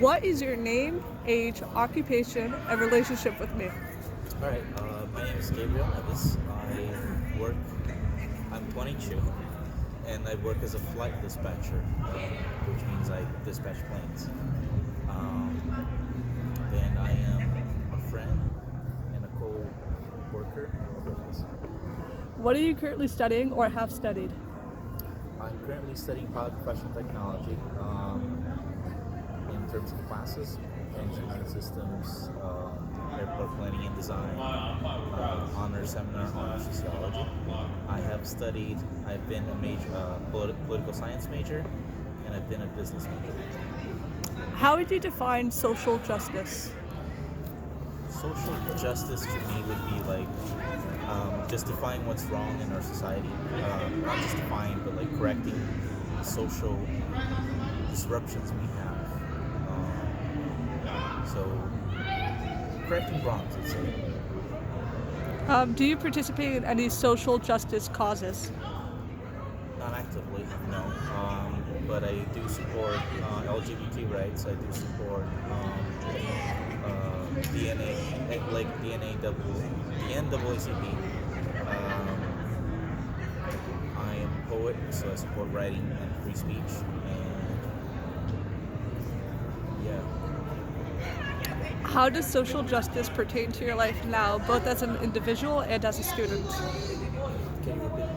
What is your name, age, occupation, and relationship with me? All right. My name is Gabriel Neves. I'm 22, and I work as a flight dispatcher, which means I dispatch planes. And I am a friend and a co-worker of yours. What are you currently studying or have studied? I'm currently studying pilot professional technology in terms of classes, engineering systems, airport planning and design, honors seminar on sociology. I've been a political science major, and I've been a business major. How would you define social justice? Social justice to me would be like justifying what's wrong in our society, not justifying, but like correcting the social disruptions we have. So correcting wrongs, I'd say. Do you participate in any social justice causes? Not actively, no. But I do support LGBT rights. I do support the NAACP. I am a poet, so I support writing and free speech. And yeah. How does social justice pertain to your life now, both as an individual and as a student? Can you repeat?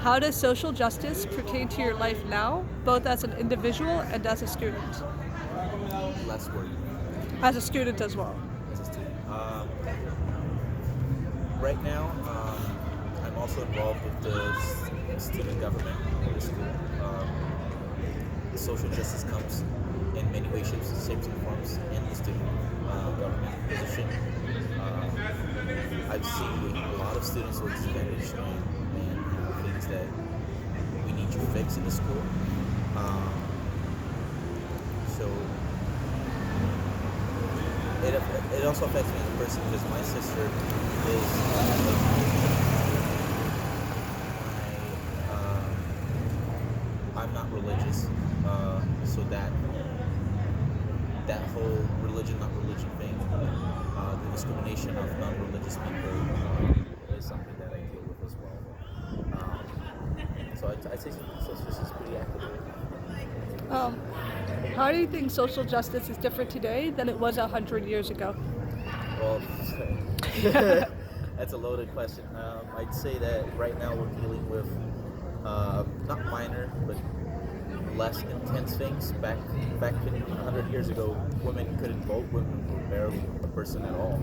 How does social justice pertain to your life now, both as an individual and as a student? Last word. As a student as well. As a student. Right now, I'm also involved with the student government of the school. Social justice comes in many ways, shapes and forms in the student government position. I've seen a lot of students who are disadvantaged and have things that we need to fix in the school. So it also affects me as a person because my sister is I'm not religious, so that whole religion not religion thing, the discrimination of non-religious people is something that I deal with as well. So I'd say social justice is pretty active. How do you think social justice is different today than it was 100 years ago? Well, that's a loaded question. I'd say that right now we're dealing with not minor, but less intense things. Back 100 years ago, women couldn't vote. Women were barely a person at all.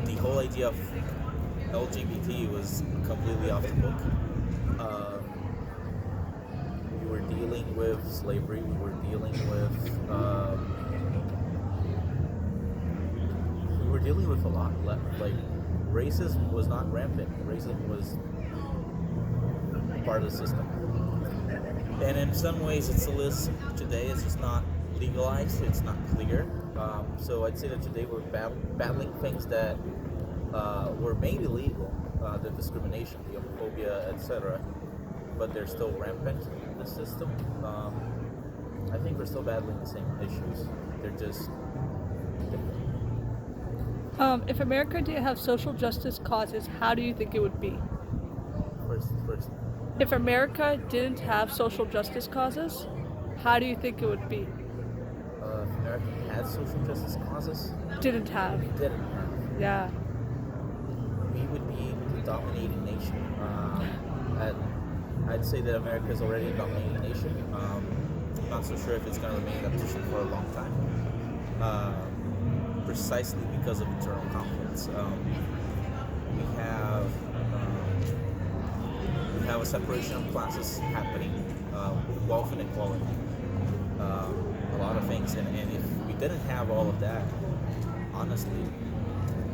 The whole idea of LGBT was completely off the book. We were dealing with slavery. We were dealing with a lot. Like racism was not rampant. Racism was part of the system. And in some ways it still is today. It's just not legalized. It's not clear. So I'd say that today we're battling things that were made illegal, the discrimination, the homophobia, etc. But they're still rampant in the system. I think we're still battling the same issues. They're just different. If America didn't have social justice causes, how do you think it would be? First. If America didn't have social justice causes, how do you think it would be? If America had social justice causes, Didn't have. didn't have, Yeah. we would be the dominating nation. I'd say that America is already a dominating nation. I'm not so sure if it's going to remain that position for a long time. Precisely because of internal conflicts. We have a separation of classes happening, wealth inequality, a lot of things, and if we didn't have all of that, honestly,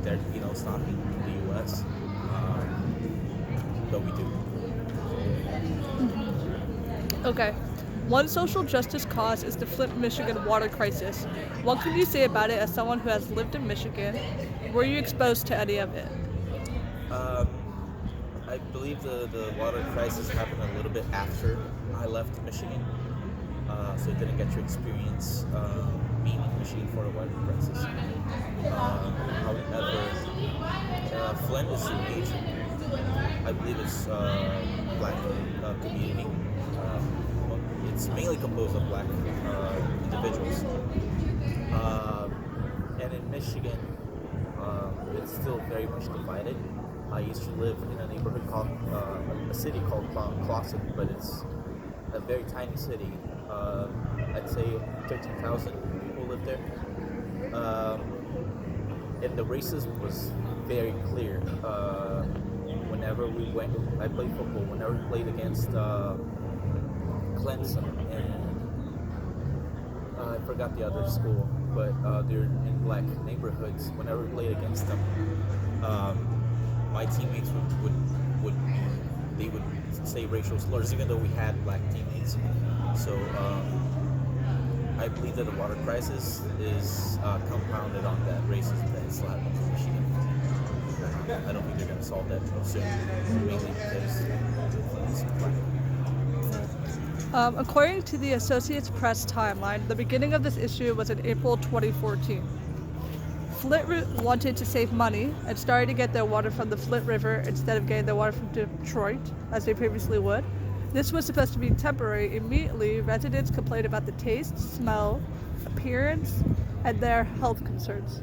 there'd be no stopping the U.S., but we do. Okay. One social justice cause is the Flint, Michigan water crisis. What can you say about it as someone who has lived in Michigan? Were you exposed to any of it? I believe the water crisis happened a little bit after I left Michigan. so you didn't get to experience being in Michigan for a water crisis. However, Flint is a major, I believe it's black community. It's mainly composed of black individuals. And in Michigan, it's still very much divided. I used to live in a neighborhood called, a city called Clawson, but it's a very tiny city. I'd say 13,000 people live there. And the racism was very clear. Whenever we went, I played football. Whenever we played against Clemson and I forgot the other school, but they're in black neighborhoods. Whenever we played against them, my teammates would they would say racial slurs, even though we had black teammates. So I believe that the water crisis is compounded on that racism that is still happening in Michigan. I don't think they're going to solve that soon, mainly because it's black. According to the Associated Press timeline, the beginning of this issue was in April 2014. Flint wanted to save money and started to get their water from the Flint River instead of getting their water from Detroit, as they previously would. This was supposed to be temporary. Immediately, residents complained about the taste, smell, appearance, and their health concerns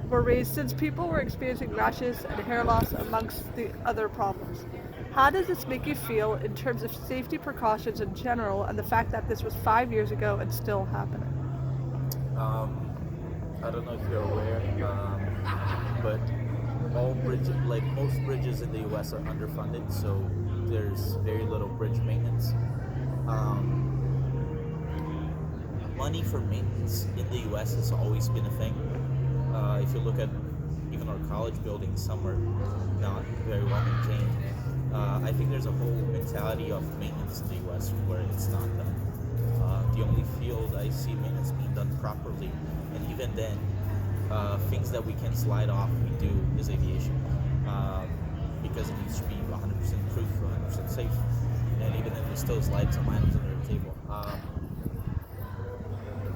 were raised since people were experiencing rashes and hair loss amongst the other problems. How does this make you feel in terms of safety precautions in general and the fact that this was 5 years ago and still happening? I don't know if you're aware, but all bridges, like most bridges in the U.S., are underfunded, so there's very little bridge maintenance. Money for maintenance in the U.S. has always been a thing. If you look at even our college buildings, some are not very well maintained. I think there's a whole mentality of maintenance in the U.S. where it's not done. The only field I see maintenance being done properly, and even then, things that we can slide off, we do, is aviation. Because it needs to be 100% proof, 100% safe. And even then, we still slide some items under the table.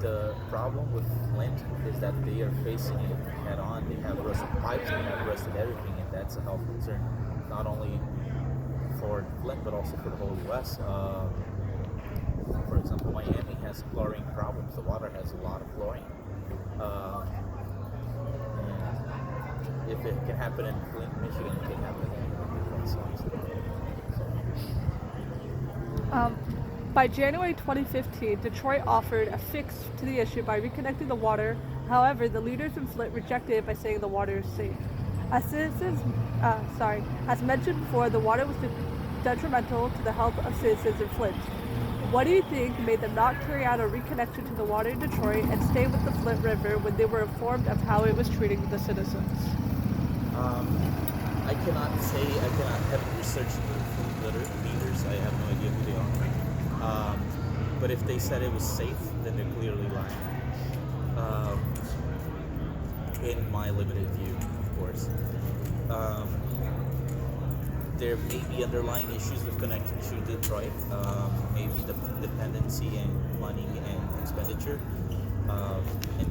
The problem with Flint is that they are facing it head on. They have rusted pipes, they have rusted everything, and that's a health concern. Not only for Flint, but also for the whole U.S. For example, Miami has chlorine problems. The water has a lot of chlorine. And if it can happen in Flint, Michigan, it can happen in different cities. By January 2015, Detroit offered a fix to the issue by reconnecting the water. However, the leaders in Flint rejected it by saying the water is safe. As mentioned before, the water was detrimental to the health of citizens in Flint. What do you think made them not carry out a reconnection to the water in Detroit and stay with the Flint River when they were informed of how it was treating the citizens? I cannot have researched the Flint leaders. I have no idea who they are. But if they said it was safe, then they're clearly lying. In my limited view, of course. There may be underlying issues with connecting to Detroit, maybe the dependency and money and expenditure. In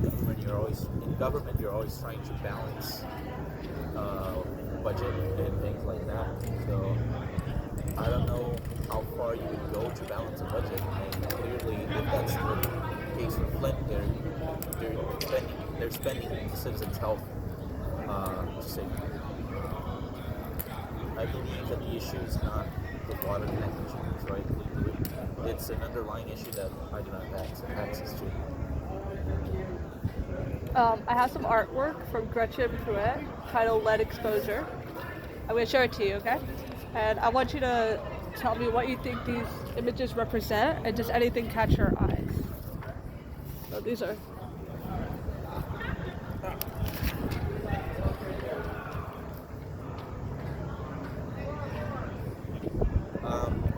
government, you're always trying to balance budget and things like that. So I don't know how far you would go to balance a budget. And clearly, if that's the case for Flint, they're spending the citizens' health to save money. I believe that the issue is not the water connecting to Detroit. It's an underlying issue that I do not have access to. I have some artwork from Gretchen Pruitt titled Lead Exposure. I'm going to show it to you, okay? And I want you to tell me what you think these images represent, and does anything catch your eyes? So these are...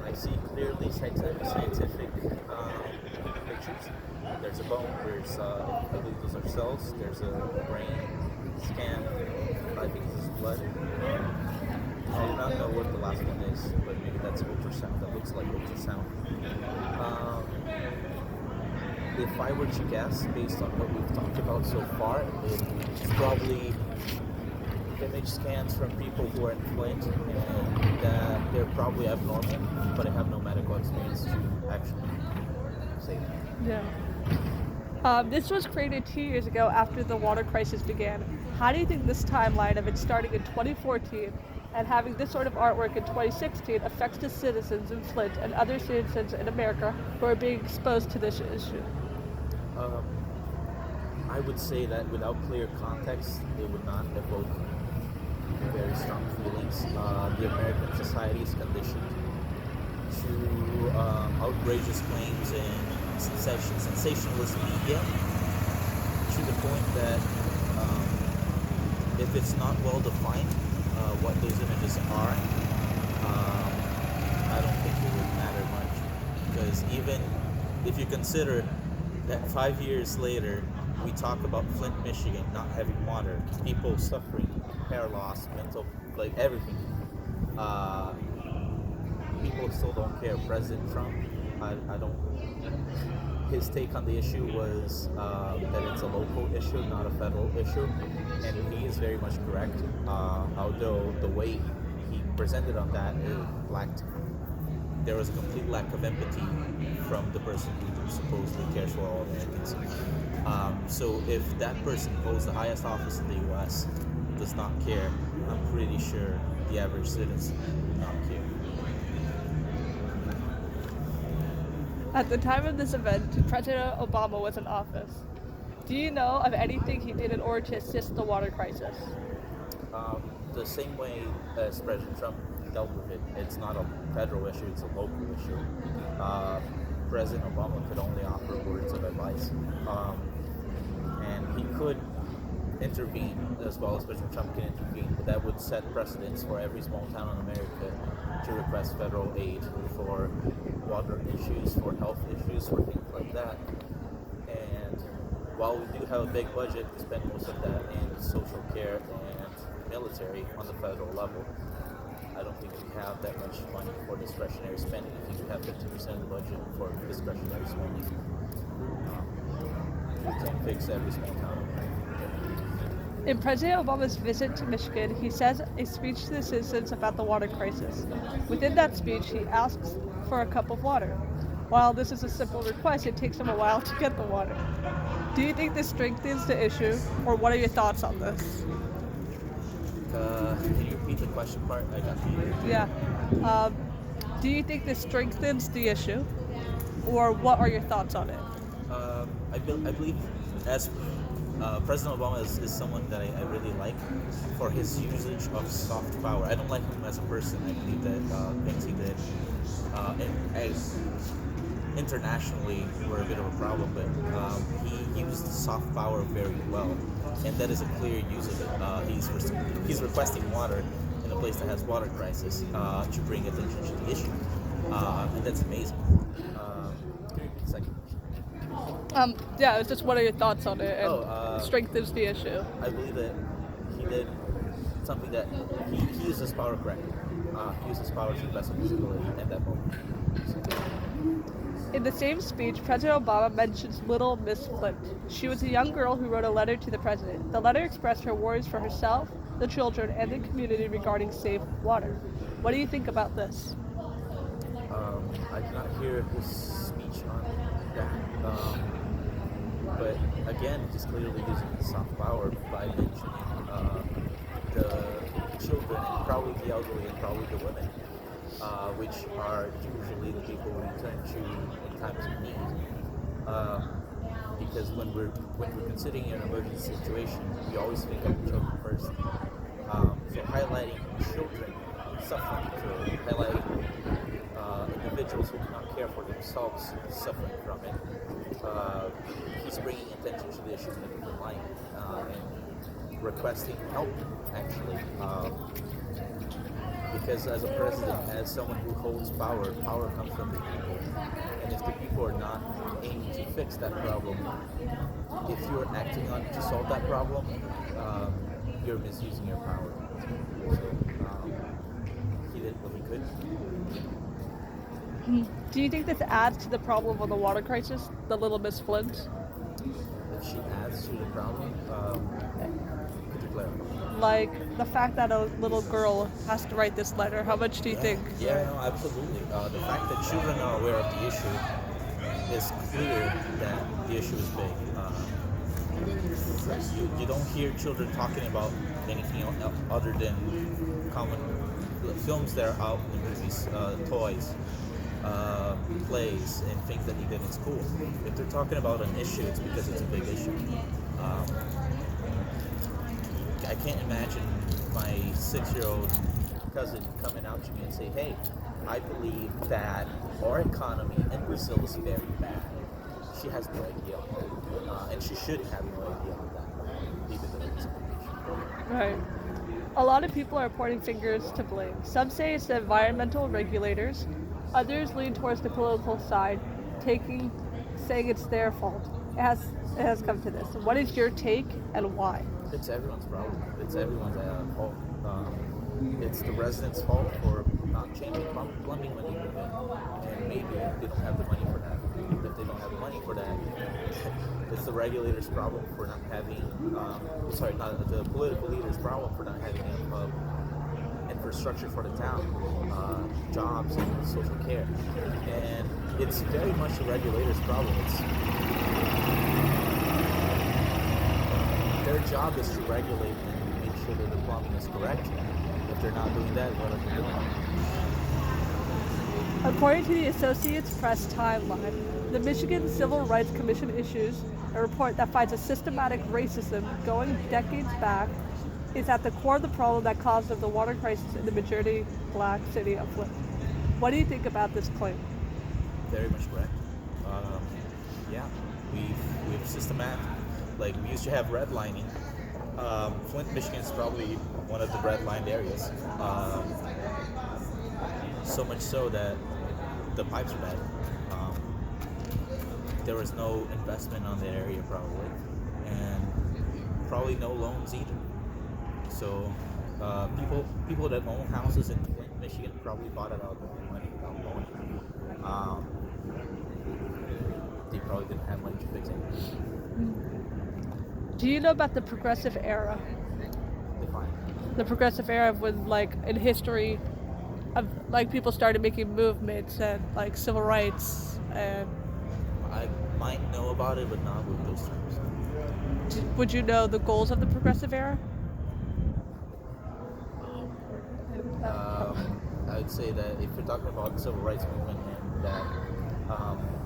I see clearly scientific pictures. There's a bone, there's, I believe those are cells, there's a brain scan, I think this is blood. I do not know what the last one is, but maybe that's ultrasound. That looks like ultrasound. if I were to guess, based on what we've talked about so far, it's probably image scans from people who are in Flint, and that they're probably abnormal, but I have no medical experience to actually say that. Yeah. This was created 2 years ago after the water crisis began. How do you think this timeline of it starting in 2014 and having this sort of artwork in 2016 affects the citizens in Flint and other citizens in America who are being exposed to this issue? I would say that without clear context, it would not evoke very strong feelings. The American society is conditioned to outrageous claims and sensationalist media to the point that if it's not well defined what those images are, I don't think it would matter much. Because even if you consider that 5 years later, we talk about Flint, Michigan not having water, people suffering, hair loss, mental, like everything. People still don't care. President Trump, I don't. His take on the issue was that it's a local issue, not a federal issue, and he is very much correct. Although the way he presented on that, it lacked. There was a complete lack of empathy from the person who supposedly cares for all Americans. So if that person who holds the highest office in the U.S. does not care, I'm pretty sure the average citizen does not care. At the time of this event, President Obama was in office. Do you know of anything he did in order to assist the water crisis? The same way as President Trump dealt with it, it's not a federal issue, it's a local issue. President Obama could only offer words of advice. And he could intervene as well as President Trump can intervene, but that would set precedents for every small town in America to request federal aid for water issues, for health issues, for things like that. And while we do have a big budget, we spend most of that in social care and military on the federal level. I don't think we have that much money for discretionary spending. I think we have 50% of the budget for discretionary spending. We can't fix every small town. In President Obama's visit to Michigan, he says a speech to the citizens about the water crisis. Within that speech, he asks for a cup of water. While this is a simple request, it takes him a while to get the water. Do you think this strengthens the issue, or what are your thoughts on this? Can you repeat the question part? I got you. Yeah. Do you think this strengthens the issue, or what are your thoughts on it? I believe as President Obama is someone that I really like for his usage of soft power. I don't like him as a person. I believe that things he did and as internationally were a bit of a problem, but he used soft power very well, and that is a clear use of it. He's requesting water in a place that has water crisis to bring attention to the issue, and that's amazing. Can you repeat the second? Yeah, it's just what are your thoughts on it and strengthens the issue? I believe that he did something that he uses power correctly. He uses power to the best of his ability at that moment. In the same speech, President Obama mentions Little Miss Flint. She was a young girl who wrote a letter to the president. The letter expressed her worries for herself, the children, and the community regarding safe water. What do you think about this? I did not hear his speech on that. But again, he's clearly using his soft power by mentioning the children and probably the elderly and probably the women, which are usually the people we turn to in times of need. Because when we're considering an emergency situation, we always think of the children first. So highlighting children suffering through, highlighting individuals who cannot care for themselves suffering from it. He's bringing attention to the issues in a different light and requesting help, actually. Because as a president, as someone who holds power, power comes from the people. And if the people are not aiming to fix that problem, if you're acting on to solve that problem, you're misusing your power. So he did what he could. Do you think this adds to the problem of the water crisis, the Little Miss Flint? If she adds to the problem, could you clarify? Like the fact that a little girl has to write this letter, how much do you think? Yeah, no, absolutely. The fact that children are aware of the issue is clear that the issue is big. You don't hear children talking about anything other than common films that are out in movies, toys, plays, and things that you did in school. If they're talking about an issue, it's because it's a big issue. I can't imagine my 6-year-old cousin coming out to me and say, "Hey, I believe that our economy in Brazil is very bad." She has no idea, and she should have no idea of that, even though it's information. Right. A lot of people are pointing fingers to blame. Some say it's the environmental regulators. Others lean towards the political side, saying it's their fault. It has come to this. What is your take and why? It's everyone's problem. It's everyone's fault. It's the residents' fault for not changing plumbing when they move in, and maybe they don't have the money for that. If they don't have the money for that, it's the regulators' problem for not having. Not the political leaders' problem for not having enough infrastructure for the town, jobs and social care, and it's very much the regulators' problem. Their job is to regulate and make sure that the plumbing is correct. If they're not doing that, what are they doing? According to the Associated Press timeline, the Michigan Civil Rights Commission issues a report that finds a systematic racism going decades back is at the core of the problem that caused the water crisis in the majority black city of Flint. What do you think about this claim? Very much correct. Yeah, we've systematic. Like, we used to have redlining. Flint, Michigan is probably one of the redlined areas. So much so that the pipes are bad. There was no investment on that area probably, and probably no loans either. So people that own houses in Flint, Michigan probably bought it out of their own money without loaning. They probably didn't have money to fix it. Do you know about the progressive era? Define. The progressive era when, like, in history, of like people started making movements and like civil rights and. I might know about it, but not with those terms. Would you know the goals of the progressive era? I would say that if you're talking about the civil rights movement, and that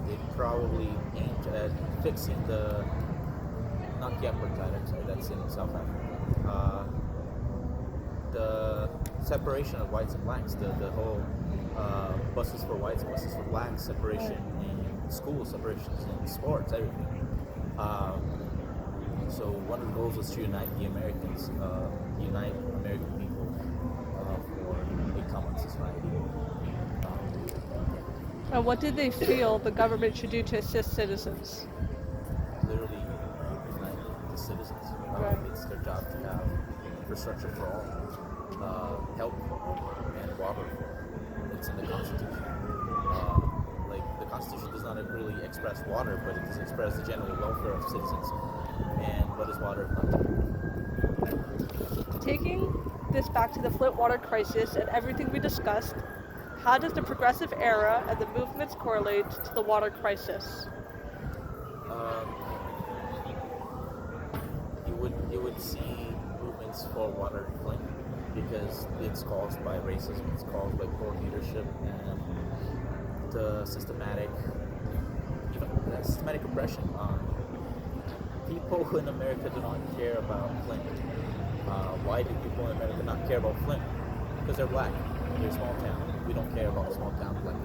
they probably aimed at fixing not the apartheid, actually, that's in South Africa. The separation of whites and blacks, the whole buses for whites, buses for blacks, separation in schools, separations in sports, everything. So one of the goals was to unite the Americans, unite American people for a common society. And what did they feel the government should do to assist citizens? Literally unite the citizens. Right. It's their job to have infrastructure for all, help and water for all. It's in the Constitution. The Constitution does not really express water, but it does express the general welfare of citizens. And what is water if not? Taking this back to the Flint water crisis and everything we discussed, how does the progressive era and the movements correlate to the water crisis? You would see movements for water in Flint because it's caused by racism, it's caused by poor leadership, and the systematic oppression. People in America do not care about Flint. Why do people in America not care about Flint? Because they're black. They're a small town. We don't care about small town Flint.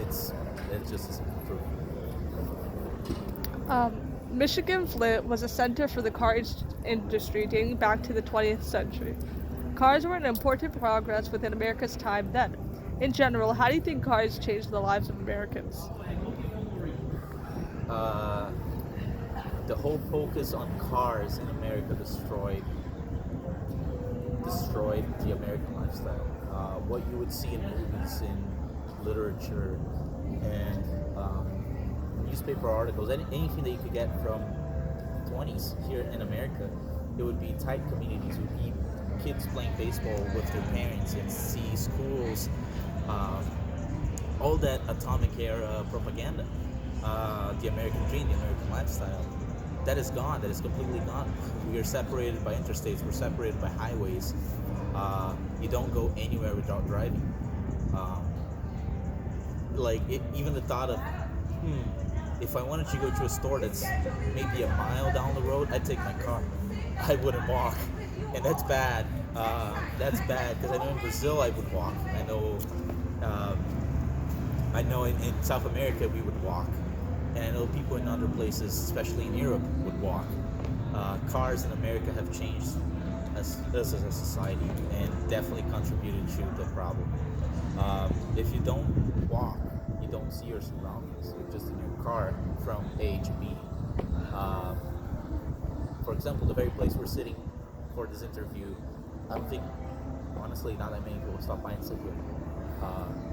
It's just as true. Michigan Flint was a center for the car industry dating back to the 20th century. Cars were an important progress within America's time then. In general, how do you think cars changed the lives of Americans? The whole focus on cars in America destroyed the American lifestyle. what you would see in movies, in literature, and newspaper articles, anything that you could get from the 20s here in America. It would be tight communities. It would be kids playing baseball with their parents and see schools, all that atomic era propaganda, the American dream, the American lifestyle. That is gone. That is completely gone. We are separated by interstates. We're separated by highways. You don't go anywhere without driving. Even the thought of, if I wanted to go to a store that's maybe a mile down the road, I'd take my car. I wouldn't walk, and that's bad. That's bad because I know in Brazil I would walk. I know in South America we would walk, and I know people in other places, especially in Europe, would walk. Cars in America have changed us as a society and definitely contributed to the problem. If you don't walk, you don't see your surroundings. You're just in your car from A to B. For example, the very place we're sitting for this interview, I don't think, honestly, not that many people stop by and sit here.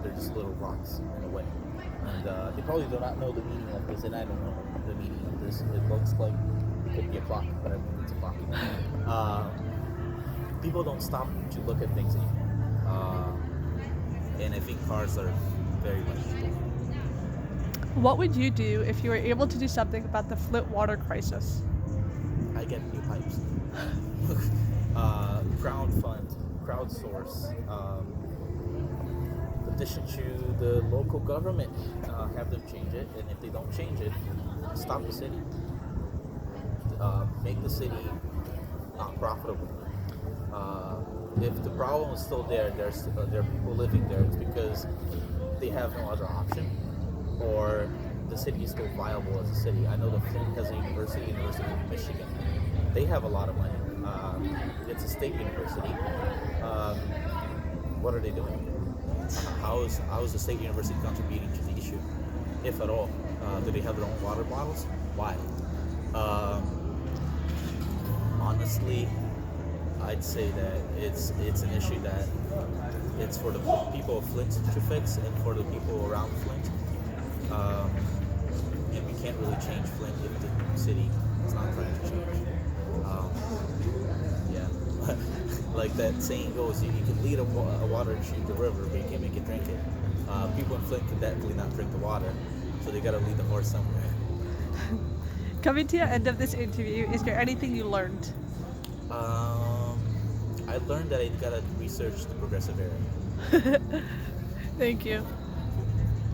They're just little rocks in a way. And they probably do not know the meaning of this, and I don't know the meaning of this. It looks like it could be a clock, but I don't think it's a clock. People don't stop to look at things anymore. And I think cars are very much different. What would you do if you were able to do something about the Flint water crisis? I get new pipes. Crowdsource, petition to the local government, have them change it, and if they don't change it, stop the city. Make the city not profitable. If the problem is still there, there are people living there, it's because they have no other option, or the city is still viable as a city. I know that Flint has a University of Michigan. They have a lot of money. It's a state university. What are they doing? How is the state university contributing to the issue, if at all? Do they have their own water bottles? Why? Honestly, I'd say that it's an issue that it's for the people of Flint to fix and for the people around Flint. And we can't really change Flint if the city is not trying to change. Yeah, like that saying goes, you can lead a water to the river, but you can't make it drink it. People in Flint can definitely not drink the water, so they gotta lead the horse somewhere. Coming to the end of this interview, is there anything you learned? I learned that I gotta research the progressive era. Thank you.